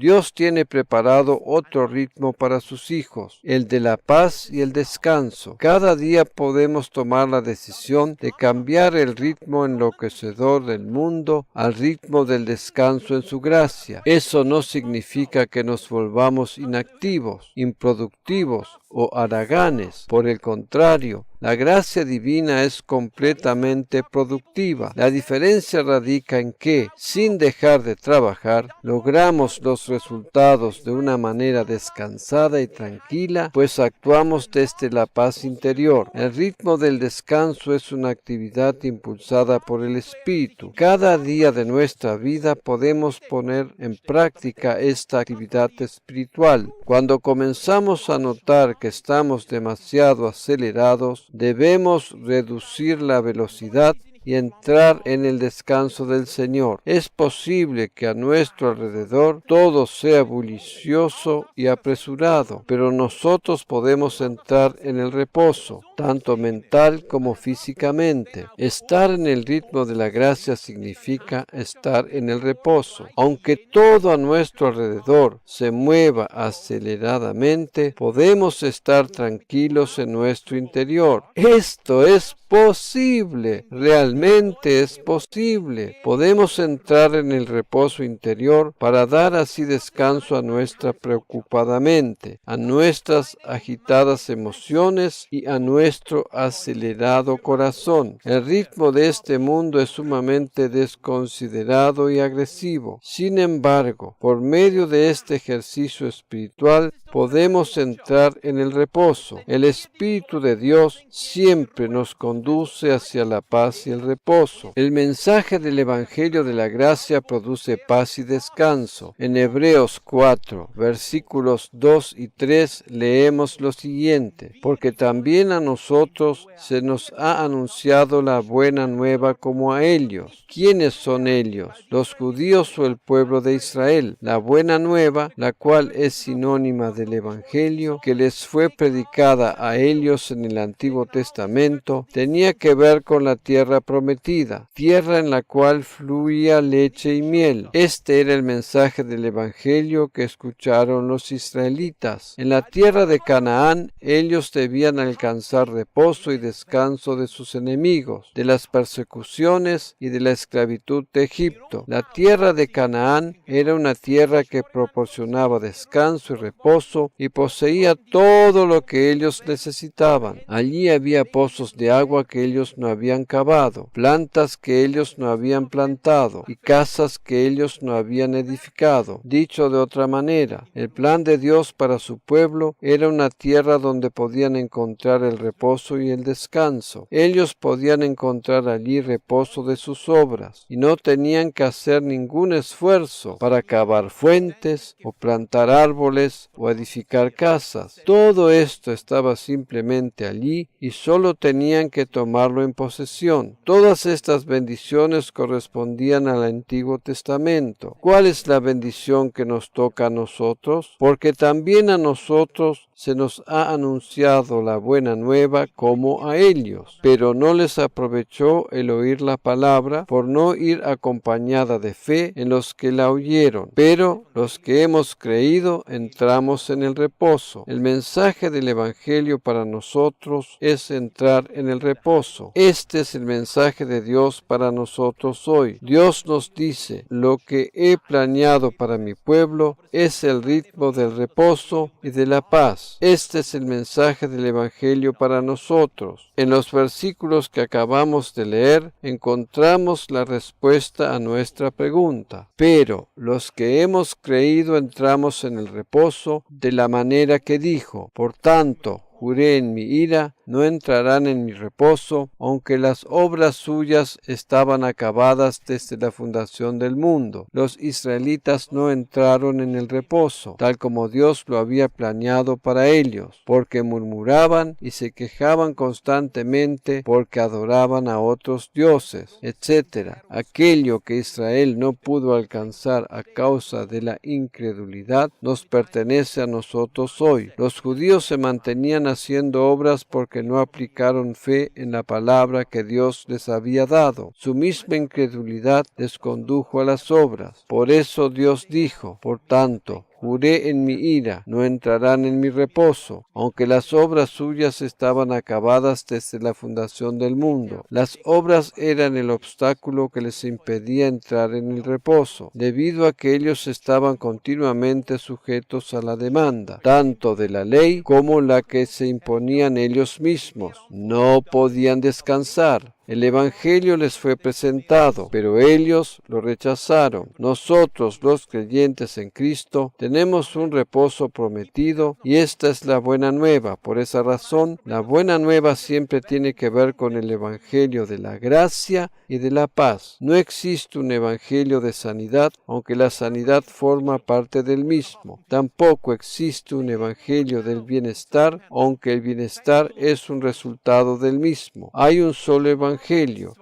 Dios tiene preparado otro ritmo para sus hijos, el de la paz y el descanso. Cada día podemos tomar la decisión de cambiar el ritmo enloquecedor del mundo al ritmo del descanso en su gracia. Eso no significa que nos volvamos inactivos, improductivos o haraganes. Por el contrario, la gracia divina es completamente productiva. La diferencia radica en que, sin dejar de trabajar, logramos los resultados de una manera descansada y tranquila, pues actuamos desde la paz interior. El ritmo del descanso es una actividad impulsada por el Espíritu. Cada día de nuestra vida podemos poner en práctica esta actividad espiritual. Cuando comenzamos a notar que estamos demasiado acelerados, debemos reducir la velocidad y entrar en el descanso del Señor. Es posible que a nuestro alrededor todo sea bullicioso y apresurado, pero nosotros podemos entrar en el reposo, tanto mental como físicamente. Estar en el ritmo de la gracia significa estar en el reposo. Aunque todo a nuestro alrededor se mueva aceleradamente, podemos estar tranquilos en nuestro interior. Esto es posible, realmente es posible. Podemos entrar en el reposo interior para dar así descanso a nuestra preocupada mente, a nuestras agitadas emociones y a nuestro acelerado corazón. El ritmo de este mundo es sumamente desconsiderado y agresivo. Sin embargo, por medio de este ejercicio espiritual, podemos entrar en el reposo. El Espíritu de Dios siempre nos conduce hacia la paz y el reposo. El mensaje del Evangelio de la Gracia produce paz y descanso. En Hebreos 4, versículos 2 y 3 leemos lo siguiente: porque también a nosotros se nos ha anunciado la buena nueva como a ellos. ¿Quiénes son ellos? Los judíos o el pueblo de Israel. La buena nueva, la cual es sinónima del Evangelio que les fue predicada a ellos en el Antiguo Testamento, tenía que ver con la tierra prometida, tierra en la cual fluía leche y miel. Este era el mensaje del Evangelio que escucharon los israelitas. En la tierra de Canaán, ellos debían alcanzar reposo y descanso de sus enemigos, de las persecuciones y de la esclavitud de Egipto. La tierra de Canaán era una tierra que proporcionaba descanso y reposo y poseía todo lo que ellos necesitaban. Allí había pozos de agua que ellos no habían cavado, plantas que ellos no habían plantado y casas que ellos no habían edificado. Dicho de otra manera, el plan de Dios para su pueblo era una tierra donde podían encontrar el reposo y el descanso. Ellos podían encontrar allí reposo de sus obras y no tenían que hacer ningún esfuerzo para cavar fuentes o plantar árboles o edificar casas. Todo esto estaba simplemente allí y solo tenían que tomarlo en posesión. Todas estas bendiciones correspondían al Antiguo Testamento. ¿Cuál es la bendición que nos toca a nosotros? Porque también a nosotros se nos ha anunciado la buena nueva como a ellos, pero no les aprovechó el oír la palabra por no ir acompañada de fe en los que la oyeron. Pero los que hemos creído entramos en el reposo. El mensaje del Evangelio para nosotros es entrar en el reposo. Este es el mensaje de Dios para nosotros hoy. Dios nos dice: lo que he planeado para mi pueblo es el ritmo del reposo y de la paz. Este es el mensaje del Evangelio para nosotros. En los versículos que acabamos de leer encontramos la respuesta a nuestra pregunta. Pero los que hemos creído entramos en el reposo de la manera que dijo: por tanto, juré en mi ira, no entrarán en mi reposo, aunque las obras suyas estaban acabadas desde la fundación del mundo. Los israelitas no entraron en el reposo, tal como Dios lo había planeado para ellos, porque murmuraban y se quejaban constantemente porque adoraban a otros dioses, etc. Aquello que Israel no pudo alcanzar a causa de la incredulidad nos pertenece a nosotros hoy. Los judíos se mantenían haciendo obras porque porque no aplicaron fe en la palabra que Dios les había dado. Su misma incredulidad les condujo a las obras. Por eso Dios dijo: por tanto, juré en mi ira, no entrarán en mi reposo, aunque las obras suyas estaban acabadas desde la fundación del mundo. Las obras eran el obstáculo que les impedía entrar en el reposo, debido a que ellos estaban continuamente sujetos a la demanda, tanto de la ley como la que se imponían ellos mismos. No podían descansar. El Evangelio les fue presentado, pero ellos lo rechazaron. Nosotros, los creyentes en Cristo, tenemos un reposo prometido y esta es la buena nueva. Por esa razón, la buena nueva siempre tiene que ver con el Evangelio de la gracia y de la paz. No existe un Evangelio de sanidad, aunque la sanidad forma parte del mismo. Tampoco existe un Evangelio del bienestar, aunque el bienestar es un resultado del mismo. Hay un solo Evangelio,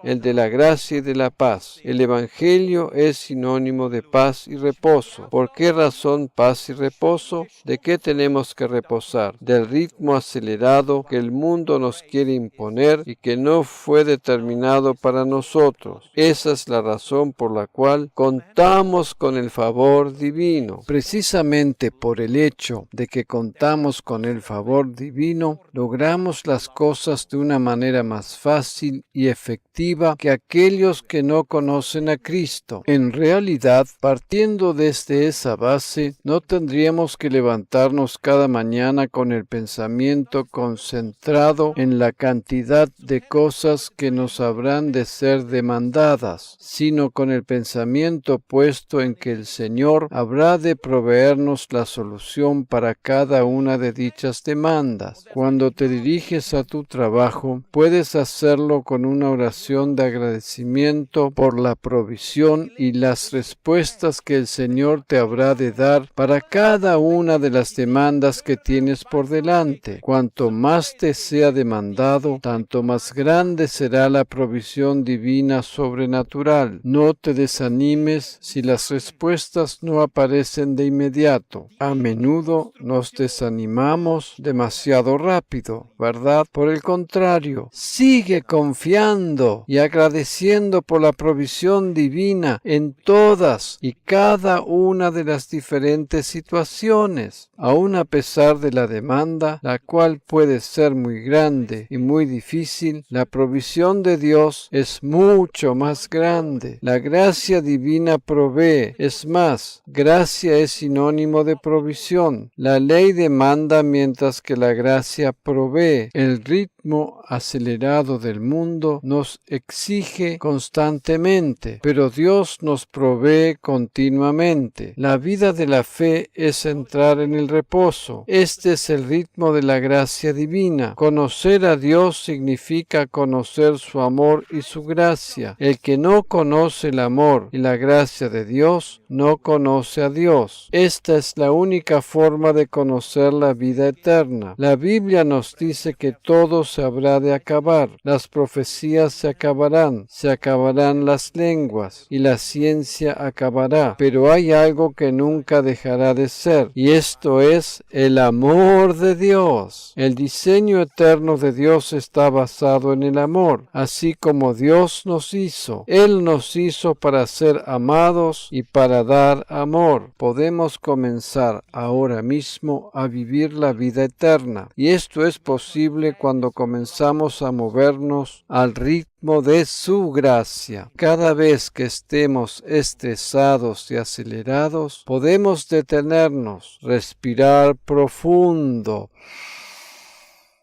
el de la gracia y de la paz. El Evangelio es sinónimo de paz y reposo. ¿Por qué razón paz y reposo? ¿De qué tenemos que reposar? Del ritmo acelerado que el mundo nos quiere imponer y que no fue determinado para nosotros. Esa es la razón por la cual contamos con el favor divino. Precisamente por el hecho de que contamos con el favor divino, logramos las cosas de una manera más fácil y efectiva que aquellos que no conocen a Cristo. En realidad, partiendo desde esa base, no tendríamos que levantarnos cada mañana con el pensamiento concentrado en la cantidad de cosas que nos habrán de ser demandadas, sino con el pensamiento puesto en que el Señor habrá de proveernos la solución para cada una de dichas demandas. Cuando te diriges a tu trabajo, puedes hacerlo con una oración de agradecimiento por la provisión y las respuestas que el Señor te habrá de dar para cada una de las demandas que tienes por delante. Cuanto más te sea demandado, tanto más grande será la provisión divina sobrenatural. No te desanimes si las respuestas no aparecen de inmediato. A menudo nos desanimamos demasiado rápido, ¿verdad? Por el contrario, sigue confiando y agradeciendo por la provisión divina en todas y cada una de las diferentes situaciones. Aun a pesar de la demanda, la cual puede ser muy grande y muy difícil, la provisión de Dios es mucho más grande. La gracia divina provee. Es más, gracia es sinónimo de provisión. La ley demanda mientras que la gracia provee. El ritmo acelerado del mundo nos exige constantemente, pero Dios nos provee continuamente. La vida de la fe es entrar en el reposo. Este es el ritmo de la gracia divina. Conocer a Dios significa conocer su amor y su gracia. El que no conoce el amor y la gracia de Dios, no conoce a Dios. Esta es la única forma de conocer la vida eterna. La Biblia nos dice que todo se habrá de acabar. Las profecías se acabarán las lenguas y la ciencia acabará. Pero hay algo que nunca dejará de ser, y esto es el amor de Dios. El diseño eterno de Dios está basado en el amor, así como Dios nos hizo. Él nos hizo para ser amados y para dar amor. Podemos comenzar ahora mismo a vivir la vida eterna, y esto es posible cuando comenzamos a movernos al ritmo de su gracia. Cada vez que estemos estresados y acelerados, podemos detenernos, respirar profundo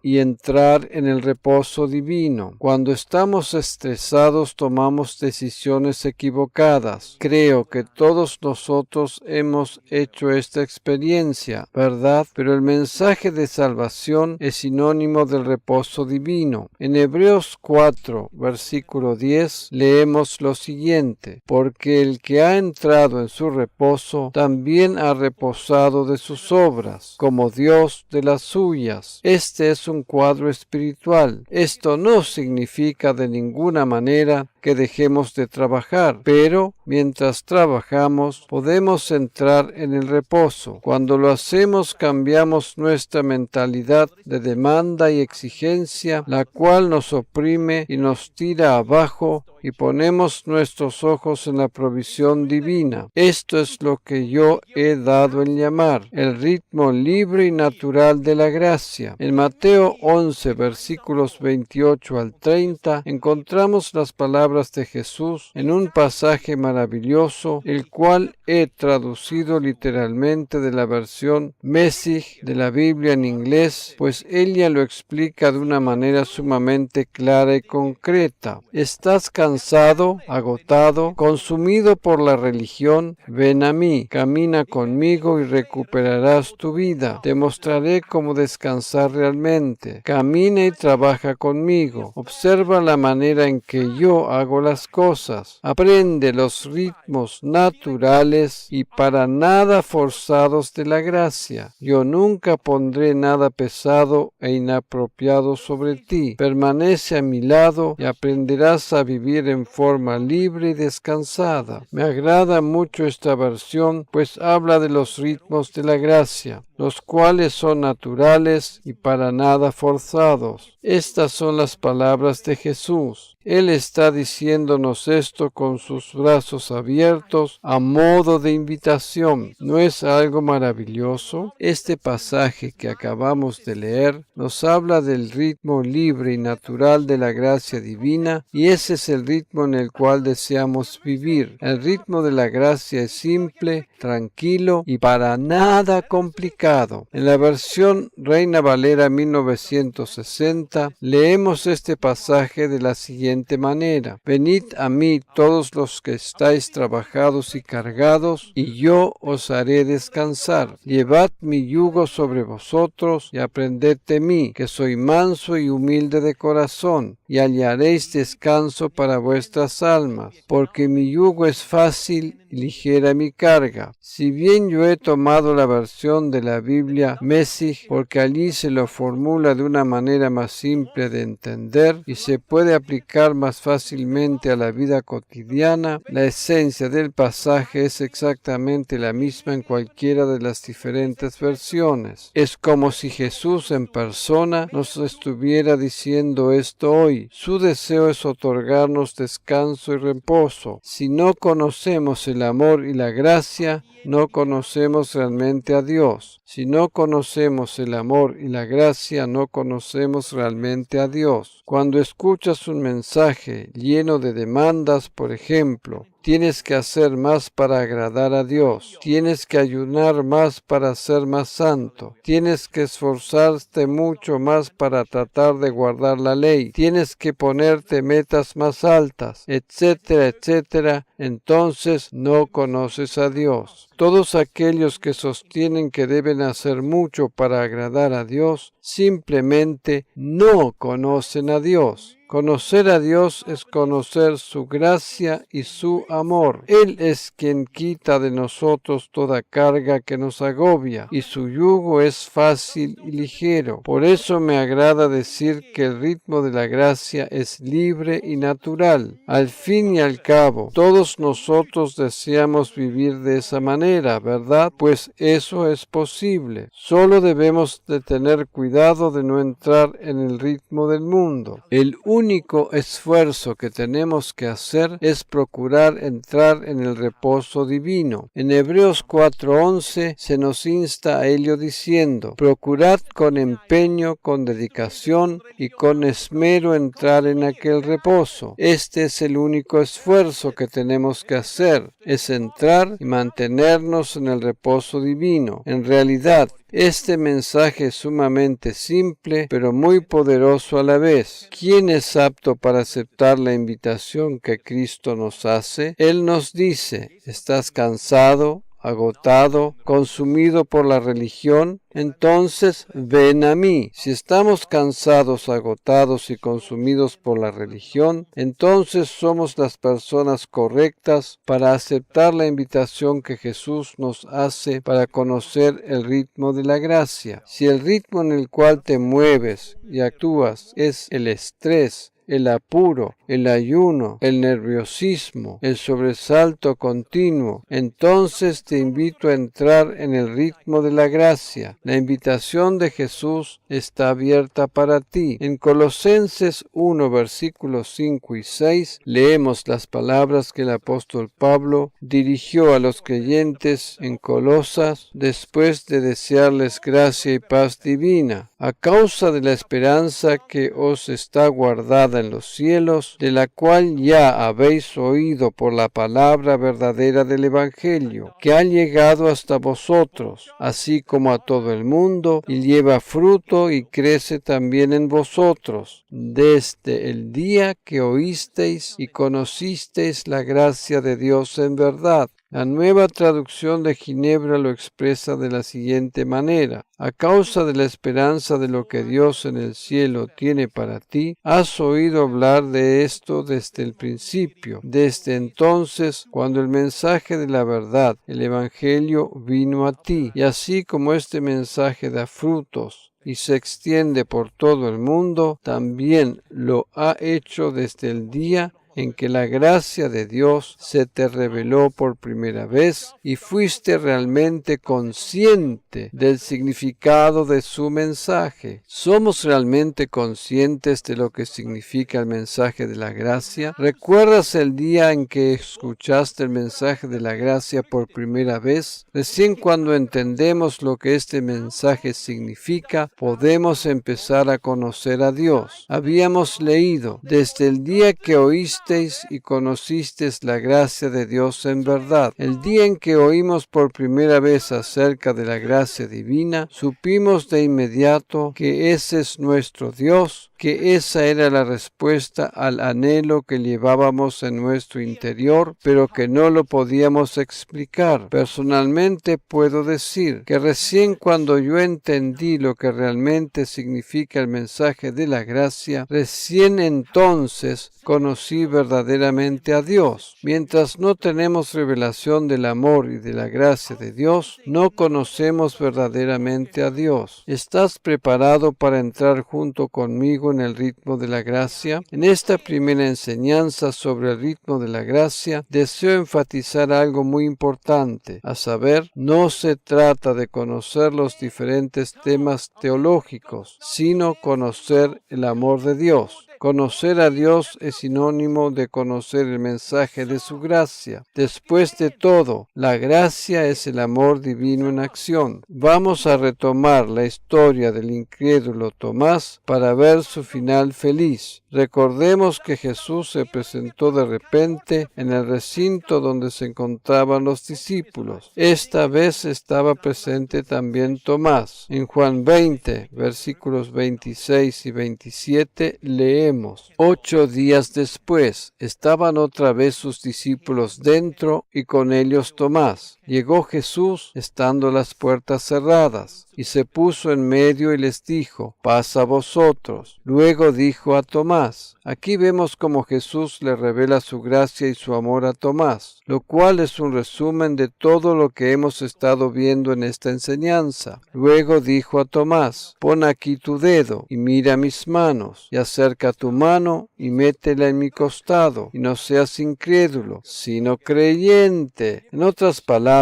y entrar en el reposo divino. Cuando estamos estresados tomamos decisiones equivocadas. Creo que todos nosotros hemos hecho esta experiencia, ¿verdad? Pero el mensaje de salvación es sinónimo del reposo divino. En Hebreos 4, versículo 10, leemos lo siguiente: porque el que ha entrado en su reposo también ha reposado de sus obras, como Dios de las suyas. Este es un cuadro espiritual. Esto no significa de ninguna manera que que dejemos de trabajar, pero mientras trabajamos podemos entrar en el reposo. Cuando lo hacemos, cambiamos nuestra mentalidad de demanda y exigencia, la cual nos oprime y nos tira abajo, y ponemos nuestros ojos en la provisión divina. Esto es lo que yo he dado en llamar el ritmo libre y natural de la gracia. En Mateo 11, versículos 28 al 30, encontramos las palabras de Jesús en un pasaje maravilloso, el cual he traducido literalmente de la versión Message de la Biblia en inglés, pues ella lo explica de una manera sumamente clara y concreta. ¿Estás cansado, agotado, consumido por la religión? Ven a mí, camina conmigo y recuperarás tu vida. Te mostraré cómo descansar realmente. Camina y trabaja conmigo. Observa la manera en que yo hago las cosas. Aprende los ritmos naturales y para nada forzados de la gracia. Yo nunca pondré nada pesado e inapropiado sobre ti. Permanece a mi lado y aprenderás a vivir en forma libre y descansada. Me agrada mucho esta versión, pues habla de los ritmos de la gracia, los cuales son naturales y para nada forzados. Estas son las palabras de Jesús. Él está diciéndonos esto con sus brazos abiertos a modo de invitación. ¿No es algo maravilloso? Este pasaje que acabamos de leer nos habla del ritmo libre y natural de la gracia divina, y ese es el ritmo en el cual deseamos vivir. El ritmo de la gracia es simple, tranquilo y para nada complicado. En la versión Reina Valera 1960 leemos este pasaje de la siguiente manera: Venid a mí todos los que estáis trabajados y cargados, y yo os haré descansar. Llevad mi yugo sobre vosotros y aprended de mí, que soy manso y humilde de corazón, y hallaréis descanso para vuestras almas, porque mi yugo es fácil y ligera mi carga. Si bien yo he tomado la versión de la Biblia Message, porque allí se lo formula de una manera más simple de entender y se puede aplicar más fácilmente a la vida cotidiana, la esencia del pasaje es exactamente la misma en cualquiera de las diferentes versiones. Es como si Jesús en persona nos estuviera diciendo esto hoy. Su deseo es otorgarnos descanso y reposo. Si no conocemos el amor y la gracia, no conocemos realmente a Dios. Si no conocemos el amor y la gracia, no conocemos realmente a Dios. Cuando escuchas un mensaje lleno de demandas, por ejemplo, tienes que hacer más para agradar a Dios. Tienes que ayunar más para ser más santo. Tienes que esforzarte mucho más para tratar de guardar la ley. Tienes que ponerte metas más altas, etcétera, etcétera. Entonces no conoces a Dios. Todos aquellos que sostienen que deben hacer mucho para agradar a Dios, simplemente no conocen a Dios. Conocer a Dios es conocer su gracia y su amor. Él es quien quita de nosotros toda carga que nos agobia, y su yugo es fácil y ligero. Por eso me agrada decir que el ritmo de la gracia es libre y natural. Al fin y al cabo, todos nosotros deseamos vivir de esa manera, ¿verdad? Pues eso es posible. Solo debemos de tener cuidado de no entrar en el ritmo del mundo. El único esfuerzo que tenemos que hacer es procurar entrar en el reposo divino. En Hebreos 4:11 se nos insta a ello diciendo: procurad con empeño, con dedicación y con esmero entrar en aquel reposo. Este es el único esfuerzo que tenemos que hacer, es entrar y mantenernos en el reposo divino. En realidad, este mensaje es sumamente simple, pero muy poderoso a la vez. ¿Quién es apto para aceptar la invitación que Cristo nos hace? Él nos dice: ¿estás cansado, agotado, consumido por la religión? Entonces ven a mí. Si estamos cansados, agotados y consumidos por la religión, entonces somos las personas correctas para aceptar la invitación que Jesús nos hace para conocer el ritmo de la gracia. Si el ritmo en el cual te mueves y actúas es el estrés, el apuro el ayuno, el nerviosismo, el sobresalto continuo, entonces te invito a entrar en el ritmo de la gracia. La invitación de Jesús está abierta para ti. En Colosenses 1, versículos 5 y 6, leemos las palabras que el apóstol Pablo dirigió a los creyentes en Colosas después de desearles gracia y paz divina, a causa de la esperanza que os está guardada en los cielos, de la cual ya habéis oído por la palabra verdadera del Evangelio, que ha llegado hasta vosotros, así como a todo el mundo, y lleva fruto y crece también en vosotros, desde el día que oísteis y conocisteis la gracia de Dios en verdad. La Nueva Traducción de Ginebra lo expresa de la siguiente manera: a causa de la esperanza de lo que Dios en el cielo tiene para ti, has oído hablar de esto desde el principio, desde entonces, cuando el mensaje de la verdad, el Evangelio, vino a ti. Y así como este mensaje da frutos y se extiende por todo el mundo, también lo ha hecho desde el día en que la gracia de Dios se te reveló por primera vez y fuiste realmente consciente del significado de su mensaje. ¿Somos realmente conscientes de lo que significa el mensaje de la gracia? ¿Recuerdas el día en que escuchaste el mensaje de la gracia por primera vez? Recién cuando entendemos lo que este mensaje significa, podemos empezar a conocer a Dios. Habíamos leído: desde el día que oíste y conocisteis la gracia de Dios en verdad. El día en que oímos por primera vez acerca de la gracia divina, supimos de inmediato que ese es nuestro Dios, que esa era la respuesta al anhelo que llevábamos en nuestro interior, pero que no lo podíamos explicar. Personalmente puedo decir que recién cuando yo entendí lo que realmente significa el mensaje de la gracia, recién entonces conocí verdaderamente a Dios. Mientras no tenemos revelación del amor y de la gracia de Dios, no conocemos verdaderamente a Dios. ¿Estás preparado para entrar junto conmigo en el ritmo de la gracia? En esta primera enseñanza sobre el ritmo de la gracia, deseo enfatizar algo muy importante, a saber, no se trata de conocer los diferentes temas teológicos, sino conocer el amor de Dios. Conocer a Dios es sinónimo de conocer el mensaje de su gracia. Después de todo, la gracia es el amor divino en acción. Vamos a retomar la historia del incrédulo Tomás para ver su final feliz. Recordemos que Jesús se presentó de repente en el recinto donde se encontraban los discípulos. Esta vez estaba presente también Tomás. En Juan 20, versículos 26 y 27, leemos: 8 días después, estaban otra vez sus discípulos dentro y con ellos Tomás. Llegó Jesús, estando las puertas cerradas, y se puso en medio y les dijo: paz a vosotros. Luego dijo a Tomás. Aquí vemos cómo Jesús le revela su gracia y su amor a Tomás, lo cual es un resumen de todo lo que hemos estado viendo en esta enseñanza. Luego dijo a Tomás: pon aquí tu dedo y mira mis manos, y acerca tu mano y métela en mi costado, y no seas incrédulo, sino creyente. En otras palabras,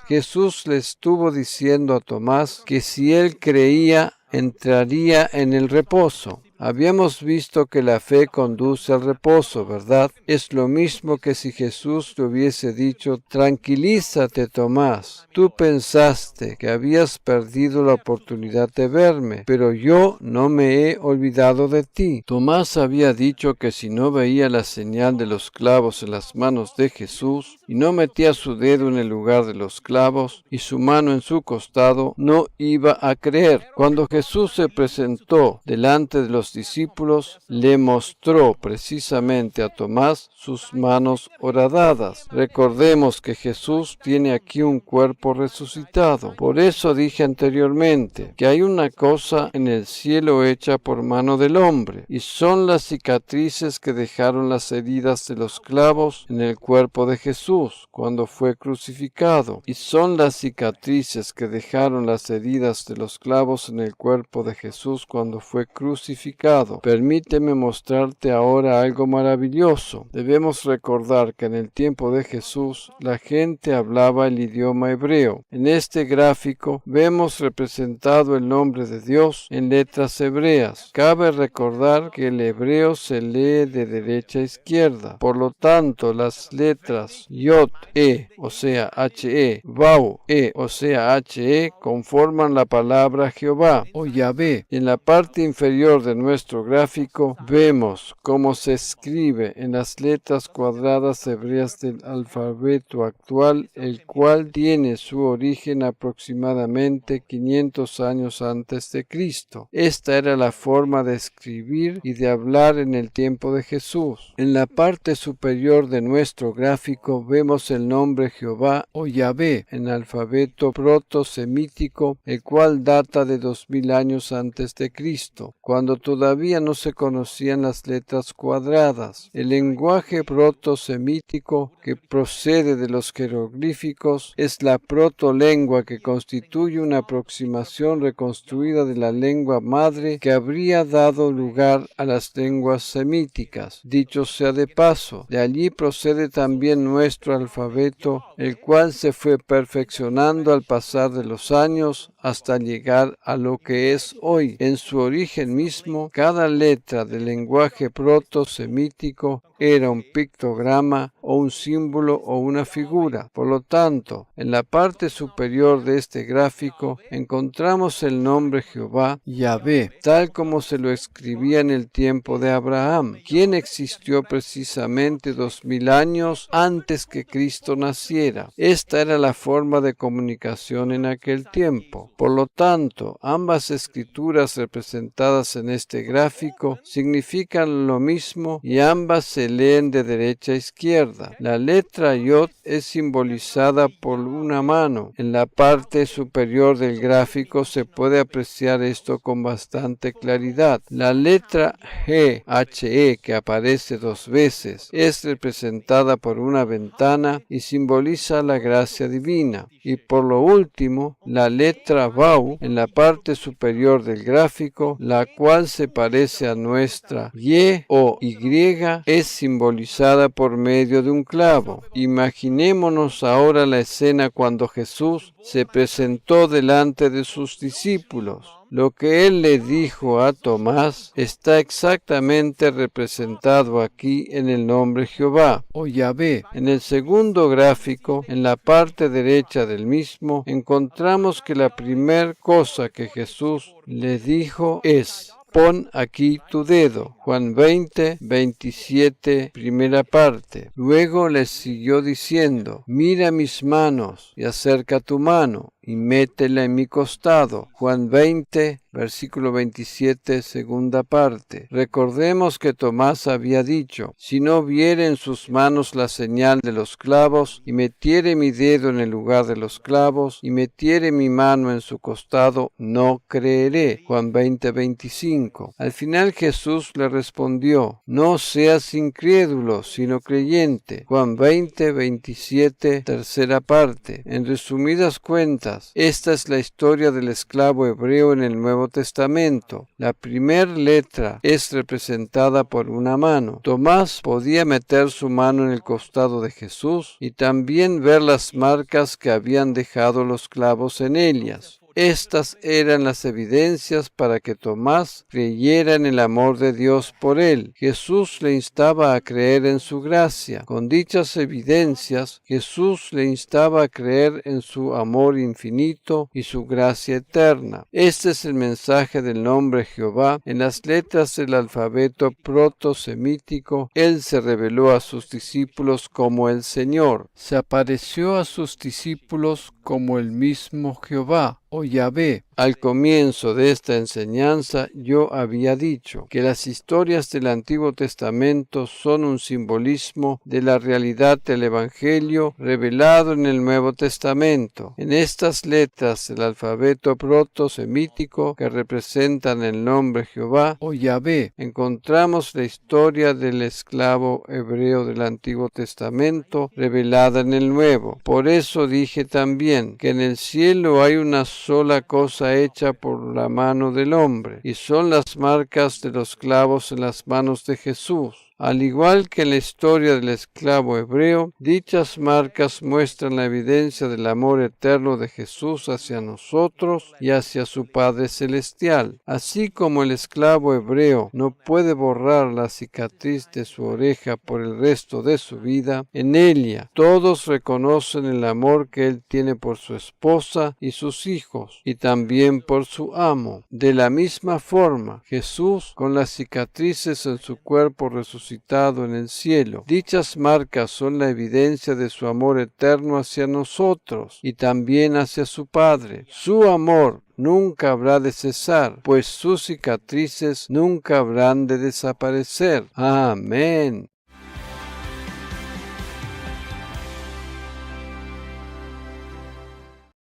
Jesús le estuvo diciendo a Tomás que si él creía, entraría en el reposo. Habíamos visto que la fe conduce al reposo, ¿verdad? Es lo mismo que si Jesús te hubiese dicho: tranquilízate, Tomás. Tú pensaste que habías perdido la oportunidad de verme, pero yo no me he olvidado de ti. Tomás había dicho que si no veía la señal de los clavos en las manos de Jesús y no metía su dedo en el lugar de los clavos y su mano en su costado, no iba a creer. Cuando Jesús se presentó delante de los discípulos, le mostró precisamente a Tomás sus manos horadadas. Recordemos que Jesús tiene aquí un cuerpo resucitado. Por eso dije anteriormente que hay una cosa en el cielo hecha por mano del hombre, y son las cicatrices que dejaron las heridas de los clavos en el cuerpo de Jesús cuando fue crucificado, y son las cicatrices que dejaron las heridas de los clavos en el cuerpo de Jesús cuando fue crucificado. significado. Permíteme mostrarte ahora algo maravilloso. Debemos recordar que en el tiempo de Jesús la gente hablaba el idioma hebreo. En este gráfico vemos representado el nombre de Dios en letras hebreas. Cabe recordar que el hebreo se lee de derecha a izquierda. Por lo tanto, las letras Yod, E, o sea, H-E, Vau, E, o sea, H-E, conforman la palabra Jehová o Yahvé. En la parte inferior de nuestro gráfico vemos cómo se escribe en las letras cuadradas hebreas del alfabeto actual, el cual tiene su origen aproximadamente 500 años antes de Cristo. Esta era la forma de escribir y de hablar en el tiempo de Jesús. En la parte superior de nuestro gráfico vemos el nombre Jehová o Yahvé en alfabeto proto-semítico, el cual data de 2000 años antes de Cristo, cuando todavía no se conocían las letras cuadradas. El lenguaje proto-semítico, que procede de los jeroglíficos, es la protolengua que constituye una aproximación reconstruida de la lengua madre que habría dado lugar a las lenguas semíticas. Dicho sea de paso, de allí procede también nuestro alfabeto, el cual se fue perfeccionando al pasar de los años hasta llegar a lo que es hoy. En su origen mismo, cada letra del lenguaje proto-semítico era un pictograma o un símbolo o una figura. Por lo tanto, en la parte superior de este gráfico encontramos el nombre Jehová, Yahvé, tal como se lo escribía en el tiempo de Abraham, quien existió precisamente 2000 años antes que Cristo naciera. Esta era la forma de comunicación en aquel tiempo. Por lo tanto, ambas escrituras representadas en este gráfico significan lo mismo y ambas se leen de derecha a izquierda. La letra Yod es simbolizada por una mano. En la parte superior del gráfico se puede apreciar esto con bastante claridad. La letra G, H-E, que aparece 2 veces, es representada por una ventana y simboliza la gracia divina. Y por lo último, la letra Vau en la parte superior del gráfico, la cual se parece a nuestra Y o Y, es simbolizada por medio de un clavo. Imaginémonos ahora la escena cuando Jesús se presentó delante de sus discípulos. Lo que él le dijo a Tomás está exactamente representado aquí en el nombre Jehová o Yahvé. En el segundo gráfico, en la parte derecha del mismo, encontramos que la primera cosa que Jesús le dijo es: pon aquí tu dedo. Juan 20, 27, primera parte. Luego les siguió diciendo: mira mis manos y acerca tu mano y métela en mi costado. Juan 20, versículo 27, segunda parte. Recordemos que Tomás había dicho: si no viere en sus manos la señal de los clavos, y metiere mi dedo en el lugar de los clavos, y metiere mi mano en su costado, no creeré. Juan 20, 25. Al final Jesús le respondió: no seas incrédulo, sino creyente. Juan 20, 27, tercera parte. En resumidas cuentas, esta es la historia del esclavo hebreo en el Nuevo Testamento. La primera letra es representada por una mano. Tomás podía meter su mano en el costado de Jesús y también ver las marcas que habían dejado los clavos en ellas. Estas eran las evidencias para que Tomás creyera en el amor de Dios por él. Jesús le instaba a creer en su gracia. Con dichas evidencias, Jesús le instaba a creer en su amor infinito y su gracia eterna. Este es el mensaje del nombre Jehová. En las letras del alfabeto proto-semítico, Él se reveló a sus discípulos como el Señor. Se apareció a sus discípulos como el mismo Jehová o Yahvé. Al comienzo de esta enseñanza yo había dicho que las historias del Antiguo Testamento son un simbolismo de la realidad del Evangelio revelado en el Nuevo Testamento. En estas letras del alfabeto proto-semítico que representan el nombre Jehová o Yahvé, encontramos la historia del esclavo hebreo del Antiguo Testamento revelada en el Nuevo. Por eso dije también que en el cielo hay una sola cosa cosa hecha por la mano del hombre, y son las marcas de los clavos en las manos de Jesús. Al igual que en la historia del esclavo hebreo, dichas marcas muestran la evidencia del amor eterno de Jesús hacia nosotros y hacia su Padre Celestial. Así como el esclavo hebreo no puede borrar la cicatriz de su oreja por el resto de su vida, en ella todos reconocen el amor que él tiene por su esposa y sus hijos, y también por su amo. De la misma forma, Jesús, con las cicatrices en su cuerpo resucitado en el cielo. Dichas marcas son la evidencia de su amor eterno hacia nosotros y también hacia su Padre. Su amor nunca habrá de cesar, pues sus cicatrices nunca habrán de desaparecer. Amén.